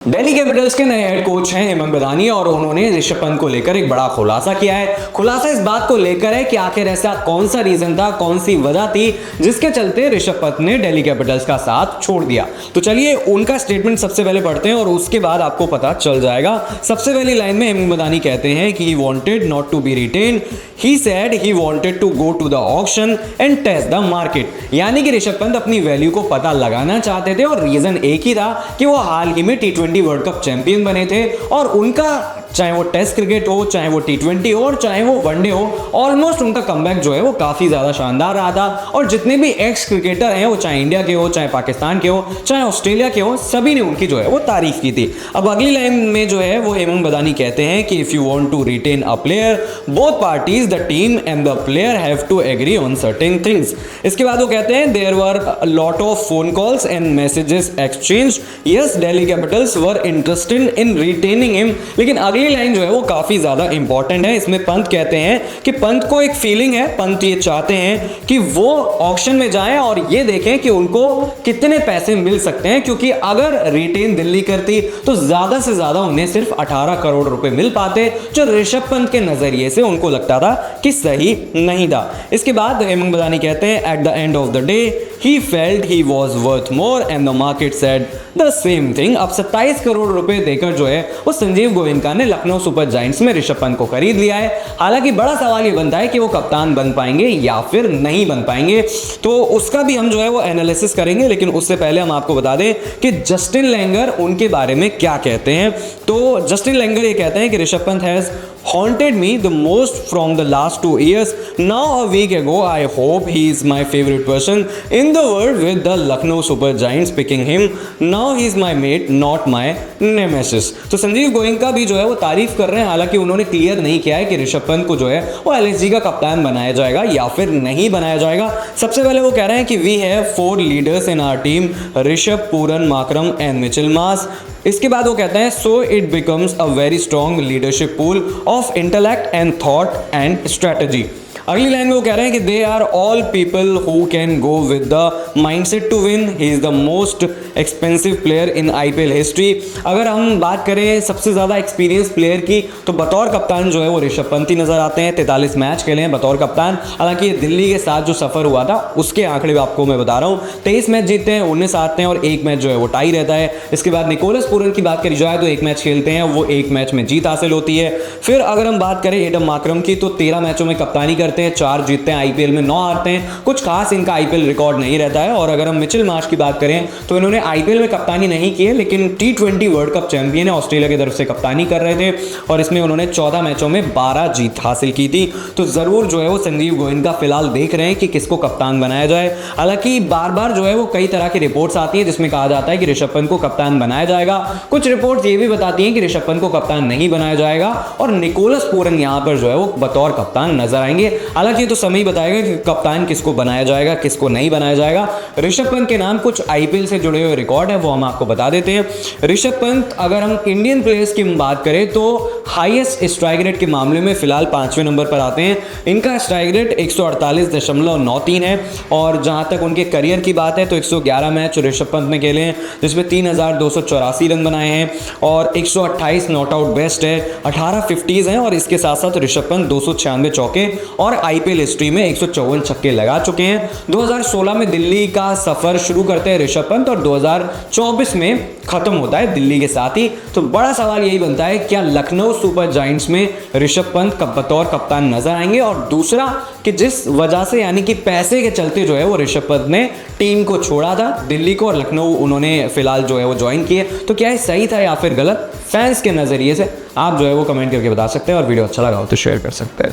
Delhi Capitals के नए head coach हैं हेमंत बदानी और उन्होंने ऋषभ पंत को लेकर एक बड़ा खुलासा किया है। खुलासा इस बात को लेकर है कि आखिर ऐसा कौन सा रीजन था, कौन सी वजह थी जिसके चलते ऋषभ पंत ने दिल्ली कैपिटल्स का साथ छोड़ दिया। तो चलिए उनका स्टेटमेंट सबसे पहले पढ़ते हैं और उसके बाद आपको पता चल जाएगा। सबसे पहली लाइन में हेमंत बदानी कहते हैं कि he wanted not to be retain, he said he wanted to go to the auction and test the market. यानी कि ऋषभ पंत अपनी वैल्यू को पता लगाना चाहते थे और रीजन एक ही था कि वो हाल ही में T20 वर्ल्ड कप चैंपियन बने थे और उनका चाहे वो टेस्ट क्रिकेट हो, चाहे वो T20 हो और चाहे वो वनडे हो, ऑलमोस्ट उनका कमबैक जो है वो काफी ज्यादा शानदार रहा था। और जितने भी एक्स क्रिकेटर हैं, वो चाहे इंडिया के हो, चाहे पाकिस्तान के हो, चाहे ऑस्ट्रेलिया के हो, सभी ने उनकी जो है वो तारीफ की थी। अब अगली लाइन में जो है वो हेमंत बदानी कहते हैं कि if you want to retain a player, both parties the team and the player have to agree on certain things. इसके बाद वो कहते हैं there were a lot of phone calls and messages exchange, yes Delhi Capitals were interested in retaining him. लेकिन अगली line जो है वो काफी ज्यादा इंपॉर्टेंट है। इसमें पंत कहते हैं कि पंत को एक फीलिंग है, पंत ये चाहते हैं कि वो ऑक्शन में जाएं और ये देखें कि उनको कितने पैसे मिल सकते हैं, क्योंकि अगर रिटेन दिल्ली करती तो ज्यादा से ज्यादा उन्हें सिर्फ 18 करोड़ रुपए मिल पाते, जो ऋषभ पंत के नजरिए से उनको लगता था कि सही नहीं था। इसके बाद हेमंत बदानी कहते हैं at the end of the day he felt he was worth more and the market said the same thing. अब 27 करोड़ रुपए देकर जो है वो संजीव गोयनका ने लखनऊ सुपर जायंट्स में ऋषभ पंत को खरीद लिया है। हालांकि बड़ा सवाल ये बनता है कि वो कप्तान बन पाएंगे या फिर नहीं बन पाएंगे, तो उसका भी हम जो है वो एनालिसिस करेंगे। लेकिन उससे पहले हम आपको बता दें कि जस्टिन लैंगर उनके बारे में क्या कहते हैं। तो जस्टिन लैंगर ये कहते हैं कि Rishabh Pant has haunted me the most from the last 2 years. Now a week ago I hope he is my favorite person in the world with the Lucknow Super Giants picking him. Now he is my mate, not my nemesis. तो संजीव गोयनका भी जो है वो तारीफ कर रहे हैं। हालांकि उन्होंने क्लियर नहीं किया है कि ऋषभ पंत को जो है वो LSG का कप्तान बनाया जाएगा या फिर नहीं बनाया जाएगा। सबसे पहले वो कह रहे हैं कि we have 4 leaders in our team, Rishabh, Pooran, Markram and Mitchell Marsh. इसके बाद वो कहते हैं so it becomes a very strong leadership pool of intellect and thought and strategy. अगली लाइन में वो कह रहे हैं कि they are all people who can go with the mindset to win, he is the most expensive player in IPL history. अगर हम बात करें सबसे ज़्यादा एक्सपीरियंस प्लेयर की, तो बतौर कप्तान जो है वो ऋषभ पंत ही नजर आते हैं। 43 मैच खेले हैं बतौर कप्तान। हालांकि ये दिल्ली के साथ जो सफ़र हुआ था उसके आंकड़े आपको मैं बता रहा हूँ। 23 मैच जीतते हैं, 19 हारते हैं और 1 मैच जो है वो टाई रहता है। इसके बाद निकोलस पूरन की बात करी जाए तो 1 मैच खेलते हैं, वो 1 मैच में जीत हासिल होती है। फिर अगर हम बात करें एडम माकरम की, तो 13 मैचों में कप्तानी करते हैं, 4 जीतते हैं, IPL में 9 हारते हैं। कुछ खास इनका IPL रिकॉर्ड नहीं रहता है। और अगर हम मिचेल मार्श की बात करें तो इन्होंने IPL में कप्तानी नहीं की है, लेकिन T20 वर्ल्ड कप चैंपियन है, ऑस्ट्रेलिया की तरफ से कप्तानी कर रहे थे और इसमें उन्होंने 14 मैचों में 12 जीत हासिल की थी। तो जरूर जो है वो संजीव गोयनका फिलहाल देख रहे हैं कि किसको कप्तान बनाया जाए। हालांकि बार बार जो है वो कई तरह की रिपोर्ट्स आती है जिसमें कहा जाता है कि ऋषभ पंत को कप्तान बनाया जाएगा। कुछ रिपोर्ट्स ये भी बताती हैं कि ऋषभ पंत को कप्तान नहीं बनाया जाएगा और निकोलस पूरन यहाँ पर जो है वो बतौर कप्तान नजर आएंगे। हालांकि तो समय ही बताएगा कि कप्तान किसको बनाया जाएगा, किसको नहीं बनाया जाएगा। ऋषभ पंत के नाम कुछ IPL से जुड़े हुए रिकॉर्ड है, वो हम आपको बता देते हैं। ऋषभ पंत, अगर हम इंडियन प्लेयर्स की बात करें तो हाईएस्ट स्ट्राइक रेट के मामले में फिलहाल 5वें नंबर पर आते हैं। इनका स्ट्राइक रेट 148.93 है और जहां तक उनके करियर की बात है तो 111 मैच ऋषभ पंत ने खेले हैं, जिसमें 3284 रन बनाए हैं और 128 नॉट आउट बेस्ट है, 18 50s हैं और इसके साथ साथ ऋषभ पंत 296 चौके और IPL हिस्ट्री में 154 छक्के लगा चुके हैं। 2016 में दिल्ली का सफर शुरू करते हैं ऋषभ पंत और 2024 में खत्म होता है दिल्ली के साथ ही। तो बड़ा सवाल यही बनता है क्या लखनऊ सुपर जायंट्स में ऋषभ पंत बतौर कप्तान नजर आएंगे। और दूसरा कि जिस वजह से यानी कि पैसे के चलते जो है वो ऋषभ पंत ने टीम को छोड़ा था दिल्ली को और लखनऊ उन्होंने फिलहाल जो है वो ज्वाइन किए, तो क्या ये सही था या फिर गलत, फैंस के नजरिए से आप जो है वो कमेंट करके बता सकते हैं और वीडियो अच्छा लगा हो तो शेयर कर सकते हैं।